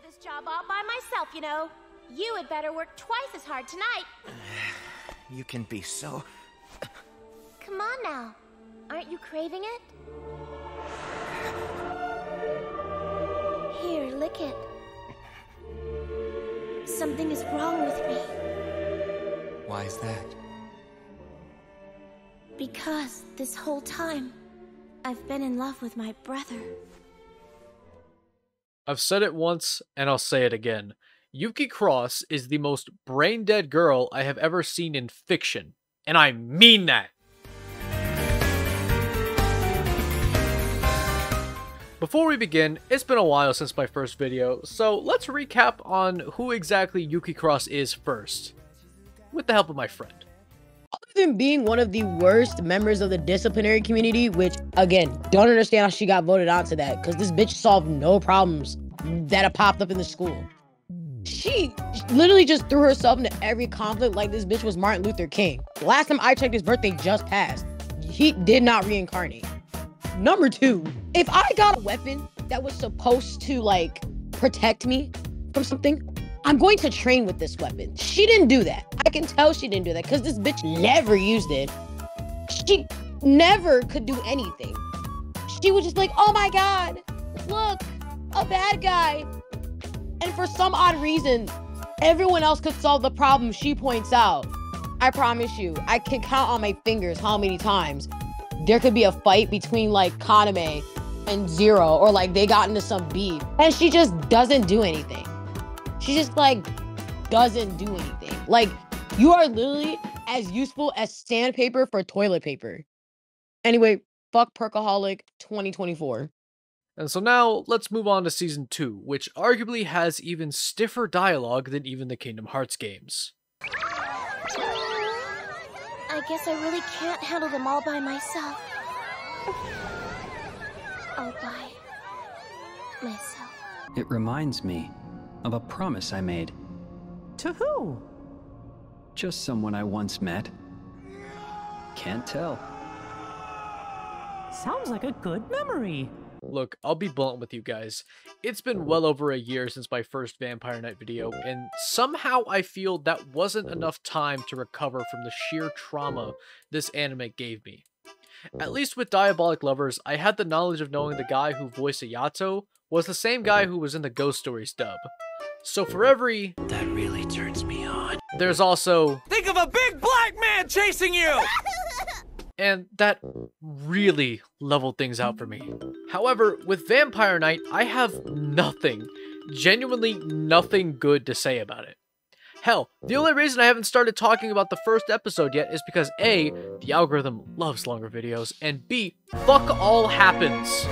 this job all by myself, you know. You had better work twice as hard tonight. You can be so... Come on now. Aren't you craving it? Here, lick it. Something is wrong with me. Why is that? Because this whole time, I've been in love with my brother. I've said it once, and I'll say it again. Yuki Cross is the most brain-dead girl I have ever seen in fiction. And I mean that! Before we begin, it's been a while since my first video, so let's recap on who exactly Yuki Cross is first. With the help of my friend. Other than being one of the worst members of the disciplinary community, which, again, don't understand how she got voted onto that, because this bitch solved no problems that have popped up in the school. She literally just threw herself into every conflict like this bitch was Martin Luther King. Last time I checked, his birthday just passed. He did not reincarnate. Number two, if I got a weapon that was supposed to, like, protect me from something, I'm going to train with this weapon. She didn't do that. I can tell she didn't do that because this bitch never used it. She never could do anything. She was just like, oh my God, look, a bad guy. And for some odd reason, everyone else could solve the problem she points out. I promise you, I can count on my fingers how many times there could be a fight between like Kaname and Zero, or like they got into some beef and she just doesn't do anything. She just, like, doesn't do anything. Like, you are literally as useful as sandpaper for toilet paper. Anyway, fuck Perkaholic 2024. And so now, let's move on to Season 2, which arguably has even stiffer dialogue than even the Kingdom Hearts games. I guess I really can't handle them all by myself. All by myself. It reminds me of a promise I made. To who? Just someone I once met. Can't tell. Sounds like a good memory. Look, I'll be blunt with you guys. It's been well over a year since my first Vampire Knight video, and somehow I feel that wasn't enough time to recover from the sheer trauma this anime gave me. At least with Diabolic Lovers, I had the knowledge of knowing the guy who voiced Ayato was the same guy who was in the Ghost Stories dub. So for every... That really turns me on. There's also... Think of a big black man chasing you! And that really leveled things out for me. However, with Vampire Knight, I have nothing, genuinely nothing good to say about it. Hell, the only reason I haven't started talking about the first episode yet is because A, the algorithm loves longer videos, and B, fuck all happens.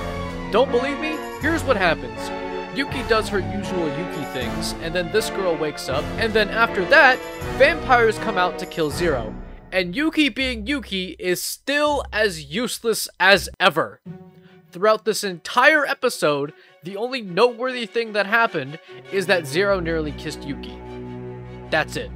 Don't believe me? Here's what happens. Yuki does her usual Yuki things, and then this girl wakes up, and then after that, vampires come out to kill Zero. And Yuki being Yuki is still as useless as ever. Throughout this entire episode, the only noteworthy thing that happened is that Zero nearly kissed Yuki. That's it.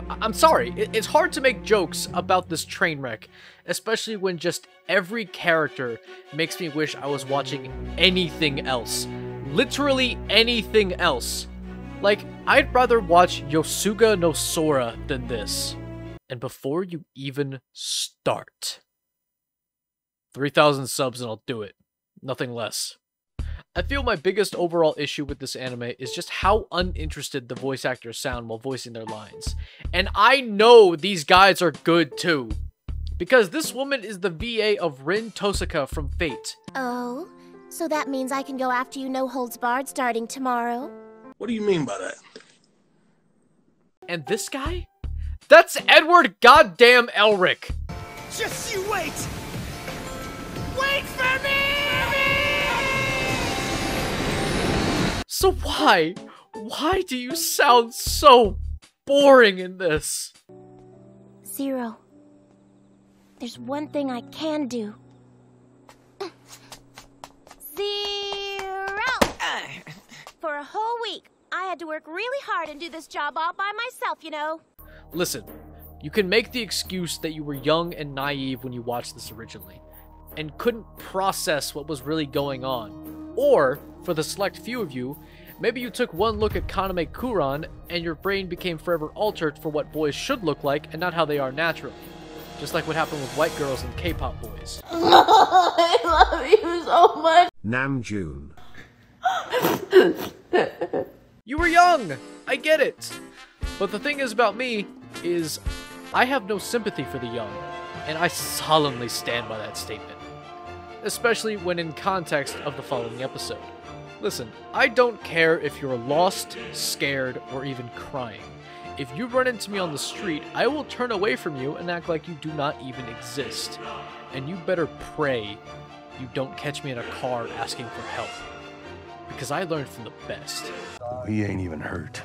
I'm sorry, it's hard to make jokes about this train wreck, especially when just every character makes me wish I was watching anything else. Literally anything else. Like, I'd rather watch Yosuga no Sora than this. And before you even start, 3,000 subs and I'll do it. Nothing less. I feel my biggest overall issue with this anime is just how uninterested the voice actors sound while voicing their lines. And I know these guys are good too. Because this woman is the VA of Rin Tosaka from Fate. Oh, so that means I can go after you no holds barred starting tomorrow? What do you mean by that? And this guy? That's Edward goddamn Elric. Just you wait! Wait for me! So why do you sound so boring in this? Zero. There's one thing I can do. Zero! For a whole week, I had to work really hard and do this job all by myself, you know. Listen, you can make the excuse that you were young and naive when you watched this originally, and couldn't process what was really going on. Or, for the select few of you, Maybe you took one look at Kaname Kuran, and your brain became forever altered for what boys should look like and not how they are naturally. Just like what happened with white girls and K-pop boys. I love you so much. Namjoon. You were young! I get it! But the thing is about me is I have no sympathy for the young, and I solemnly stand by that statement. Especially when in context of the following episode. Listen, I don't care if you're lost, scared, or even crying. If you run into me on the street, I will turn away from you and act like you do not even exist. And you better pray you don't catch me in a car asking for help. Because I learned from the best. He ain't even hurt.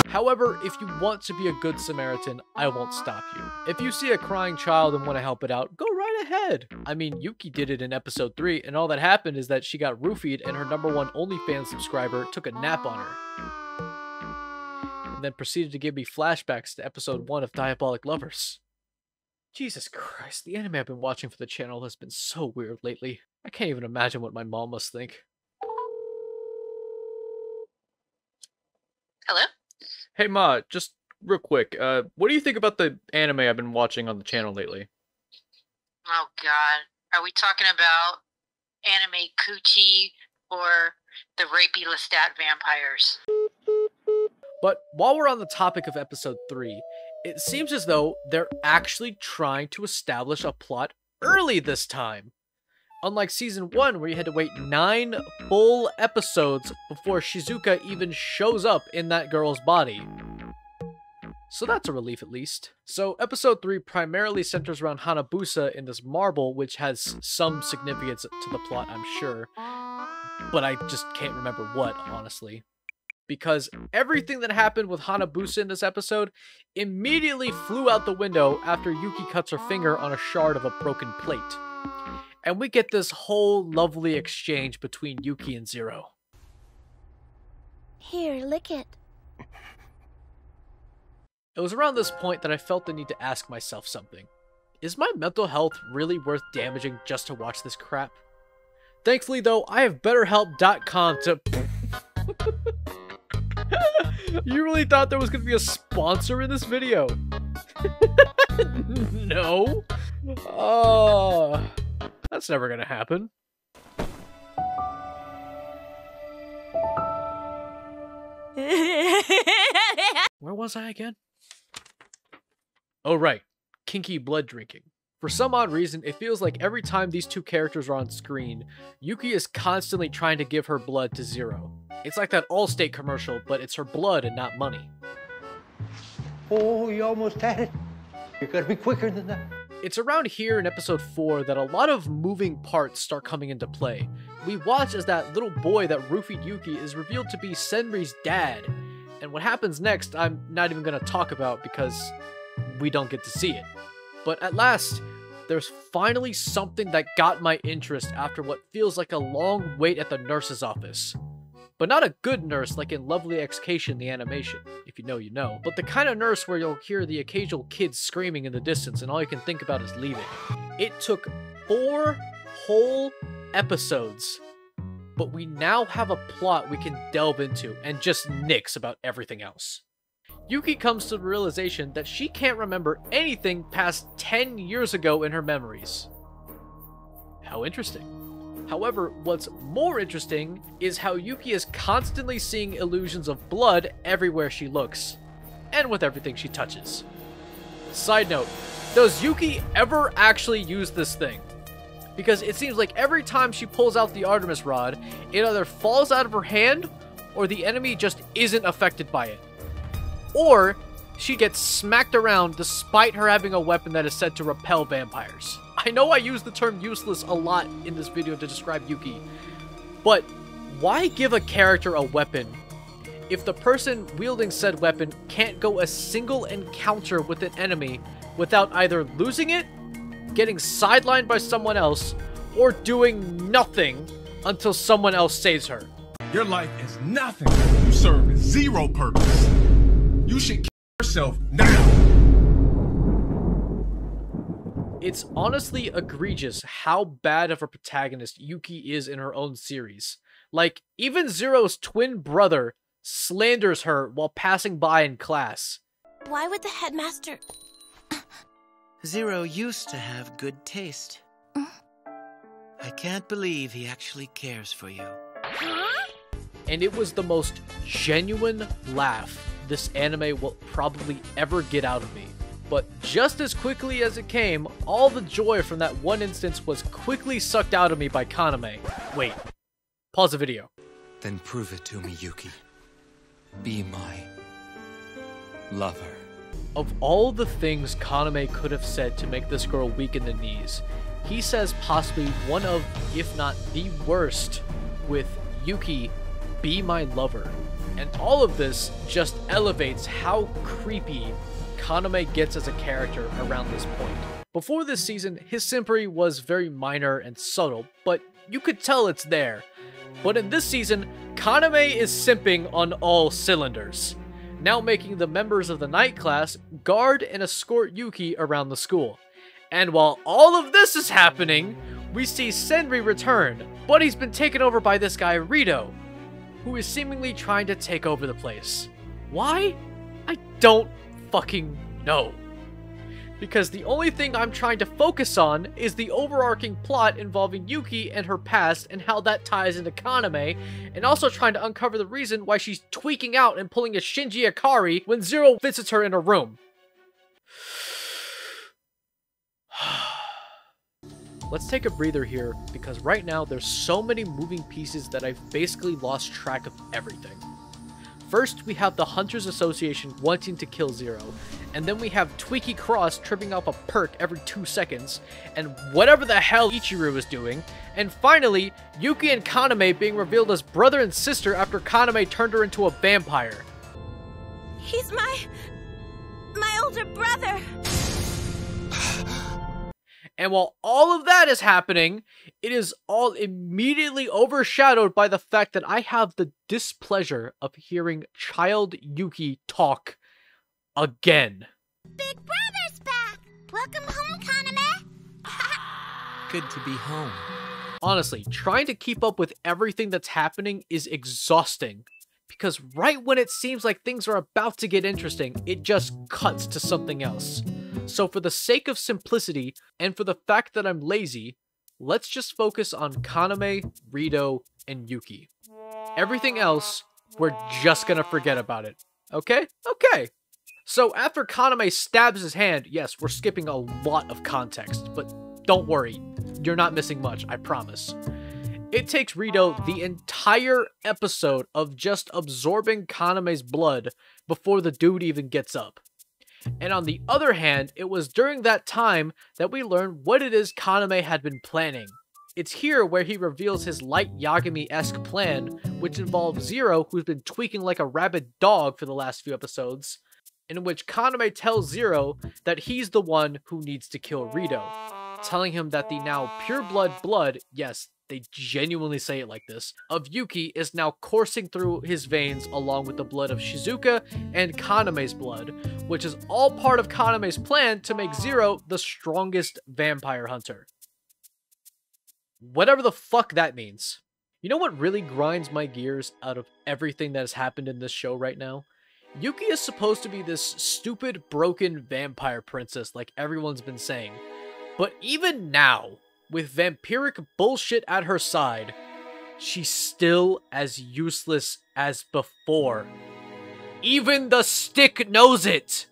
However, if you want to be a good Samaritan, I won't stop you. If you see a crying child and want to help it out, go right ahead. I mean, Yuki did it in episode 3, and all that happened is that she got roofied and her #1 OnlyFans subscriber took a nap on her. And then proceeded to give me flashbacks to episode 1 of Diabolic Lovers. Jesus Christ, the anime I've been watching for the channel has been so weird lately. I can't even imagine what my mom must think. Hello? Hey Ma, just real quick, what do you think about the anime I've been watching on the channel lately? Oh god. Are we talking about anime coochie or the rapey Lestat vampires? But while we're on the topic of episode 3, it seems as though they're actually trying to establish a plot early this time. Unlike season 1, where you had to wait 9 full episodes before Shizuka even shows up in that girl's body. So that's a relief at least. So episode 3 primarily centers around Hanabusa in this marble, which has some significance to the plot, I'm sure. But I just can't remember what, honestly. Because everything that happened with Hanabusa in this episode immediately flew out the window after Yuki cuts her finger on a shard of a broken plate. And we get this whole lovely exchange between Yuki and Zero. Here, lick it. It was around this point that I felt the need to ask myself something. Is my mental health really worth damaging just to watch this crap? Thankfully though, I have BetterHelp.com to... You really thought there was going to be a sponsor in this video? No? Oh... That's never gonna happen. Where was I again? Oh right, kinky blood drinking. For some odd reason, it feels like every time these two characters are on screen, Yuki is constantly trying to give her blood to Zero. It's like that Allstate commercial, but it's her blood and not money. Oh, you almost had it. You gotta be quicker than that. It's around here in episode 4 that a lot of moving parts start coming into play. We watch as that little boy that roofied Yuki is revealed to be Senri's dad. And what happens next, I'm not even going to talk about because we don't get to see it. But at last, there's finally something that got my interest after what feels like a long wait at the nurse's office. But not a good nurse like in Lovely Excation the animation. If you know, you know. But the kind of nurse where you'll hear the occasional kids screaming in the distance and all you can think about is leaving. It took 4 whole episodes, but we now have a plot we can delve into and just nix about everything else. Yuki comes to the realization that she can't remember anything past 10 years ago in her memories. How interesting. However, what's more interesting is how Yuki is constantly seeing illusions of blood everywhere she looks, and with everything she touches. Side note, does Yuki ever actually use this thing? Because it seems like every time she pulls out the Artemis rod, it either falls out of her hand, or the enemy just isn't affected by it. Or, she gets smacked around despite her having a weapon that is said to repel vampires. I know I use the term useless a lot in this video to describe Yuki, but why give a character a weapon if the person wielding said weapon can't go a single encounter with an enemy without either losing it, getting sidelined by someone else, or doing nothing until someone else saves her? Your life is nothing. You serve zero purpose. You should kill yourself now. It's honestly egregious how bad of a protagonist Yuki is in her own series. Like, even Zero's twin brother slanders her while passing by in class. Why would the headmaster... Zero used to have good taste. I can't believe he actually cares for you. Huh? And it was the most genuine laugh this anime will probably ever get out of me. But just as quickly as it came, all the joy from that one instance was quickly sucked out of me by Kaname. Wait. Pause the video. Then prove it to me, Yuki. Be my lover. Of all the things Kaname could have said to make this girl weak in the knees, he says possibly one of, if not the worst, with Yuki, be my lover. And all of this just elevates how creepy Kaname gets as a character around this point. Before this season, his simpery was very minor and subtle, but you could tell it's there. But in this season, Kaname is simping on all cylinders, now making the members of the night class guard and escort Yuki around the school. And while all of this is happening, we see Senri return, but he's been taken over by this guy Rito, who is seemingly trying to take over the place. Why? I don't fucking know. Because the only thing I'm trying to focus on is the overarching plot involving Yuki and her past and how that ties into Kaname, and also trying to uncover the reason why she's tweaking out and pulling a Shinji Ikari when Zero visits her in her room. Let's take a breather here, because right now there's so many moving pieces that I've basically lost track of everything. First, we have the Hunters Association wanting to kill Zero, and then we have Tweaky Cross tripping off a perk every 2 seconds, and whatever the hell Ichiru is doing, and finally, Yuki and Kaname being revealed as brother and sister after Kaname turned her into a vampire. He's my older brother. And while all of that is happening, it is all immediately overshadowed by the fact that I have the displeasure of hearing child Yuki talk again. Big brother's back! Welcome home, Kaname! Good to be home. Honestly, trying to keep up with everything that's happening is exhausting. Because right when it seems like things are about to get interesting, it just cuts to something else. So for the sake of simplicity, and for the fact that I'm lazy, let's just focus on Kaname, Rito, and Yuki. Everything else, we're just gonna forget about it. Okay? Okay. So after Kaname stabs his hand, yes, we're skipping a lot of context, but don't worry, you're not missing much, I promise. It takes Rito the entire episode of just absorbing Kaname's blood before the dude even gets up. And on the other hand, it was during that time that we learned what it is Kaname had been planning. It's here where he reveals his Light Yagami-esque plan, which involves Zero, who's been tweaking like a rabid dog for the last few episodes, in which Kaname tells Zero that he's the one who needs to kill Rito, telling him that the now pure blood, yes, they genuinely say it like this, of Yuki is now coursing through his veins along with the blood of Shizuka and Kaname's blood, which is all part of Kaname's plan to make Zero the strongest vampire hunter. Whatever the fuck that means. You know what really grinds my gears out of everything that has happened in this show right now? Yuki is supposed to be this stupid, broken vampire princess like everyone's been saying. But even now, with vampiric bullshit at her side, she's still as useless as before. Even the stick knows it!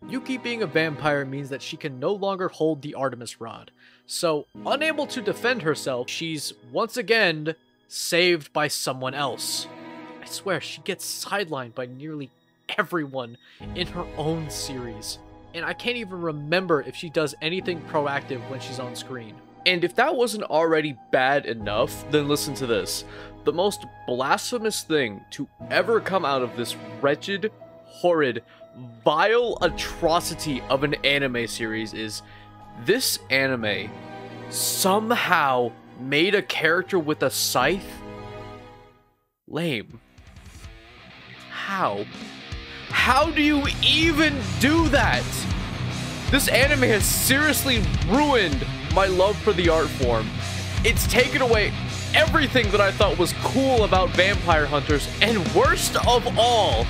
Yuki being a vampire means that she can no longer hold the Artemis Rod. So, unable to defend herself, she's once again saved by someone else. I swear, she gets sidelined by nearly everyone in her own series. And I can't even remember if she does anything proactive when she's on screen. And if that wasn't already bad enough, then listen to this. The most blasphemous thing to ever come out of this wretched, horrid, vile atrocity of an anime series is this anime somehow made a character with a scythe lame. How? How do you even do that? This anime has seriously ruined my love for the art form. It's taken away everything that I thought was cool about Vampire Hunters, and worst of all,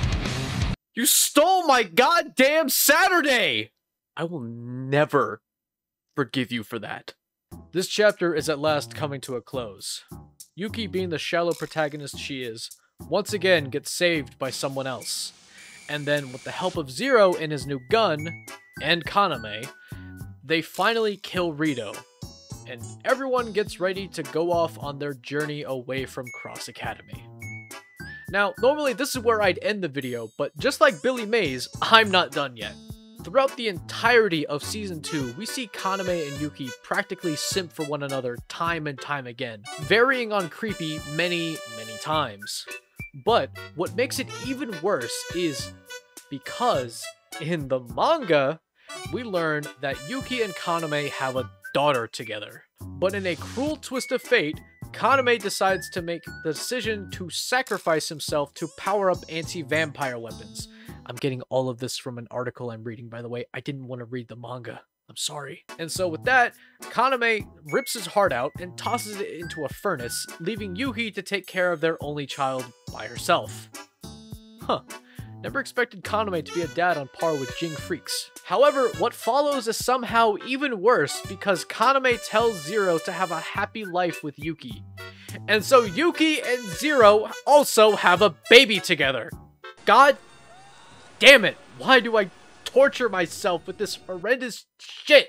you stole my goddamn Saturday! I will never forgive you for that. This chapter is at last coming to a close. Yuki, being the shallow protagonist she is, once again gets saved by someone else. And then, with the help of Zero and his new gun, and Kaname, they finally kill Rito. And everyone gets ready to go off on their journey away from Cross Academy. Now, normally this is where I'd end the video, but just like Billy Mays, I'm not done yet. Throughout the entirety of Season 2, we see Kaname and Yuki practically simp for one another time and time again, varying on creepy many times. But what makes it even worse is because in the manga, we learn that Yuki and Kaname have a daughter together. But in a cruel twist of fate, Kaname decides to make the decision to sacrifice himself to power up anti-vampire weapons. I'm getting all of this from an article I'm reading, by the way. I didn't want to read the manga. I'm sorry. And so with that, Kaname rips his heart out and tosses it into a furnace, leaving Yuki to take care of their only child by herself. Huh. Never expected Kaname to be a dad on par with Jing Freaks. However, what follows is somehow even worse because Kaname tells Zero to have a happy life with Yuki. And so Yuki and Zero also have a baby together. God damn it, why do I torture myself with this horrendous shit?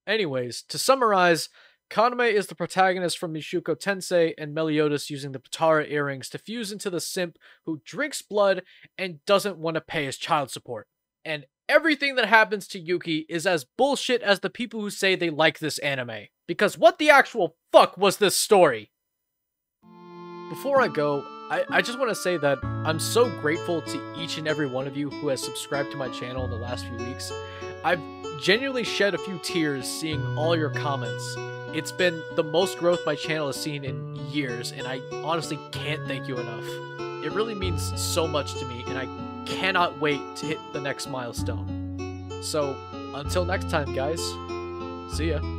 Anyways, to summarize, Kaname is the protagonist from Mushoku Tensei, and Meliodas using the Potara earrings to fuse into the simp who drinks blood and doesn't want to pay his child support. And everything that happens to Yuki is as bullshit as the people who say they like this anime. Because what the actual fuck was this story? Before I go, I just want to say that I'm so grateful to each and every one of you who has subscribed to my channel in the last few weeks. I've genuinely shed a few tears seeing all your comments. It's been the most growth my channel has seen in years, and I honestly can't thank you enough. It really means so much to me, and I cannot wait to hit the next milestone. So, until next time, guys, see ya.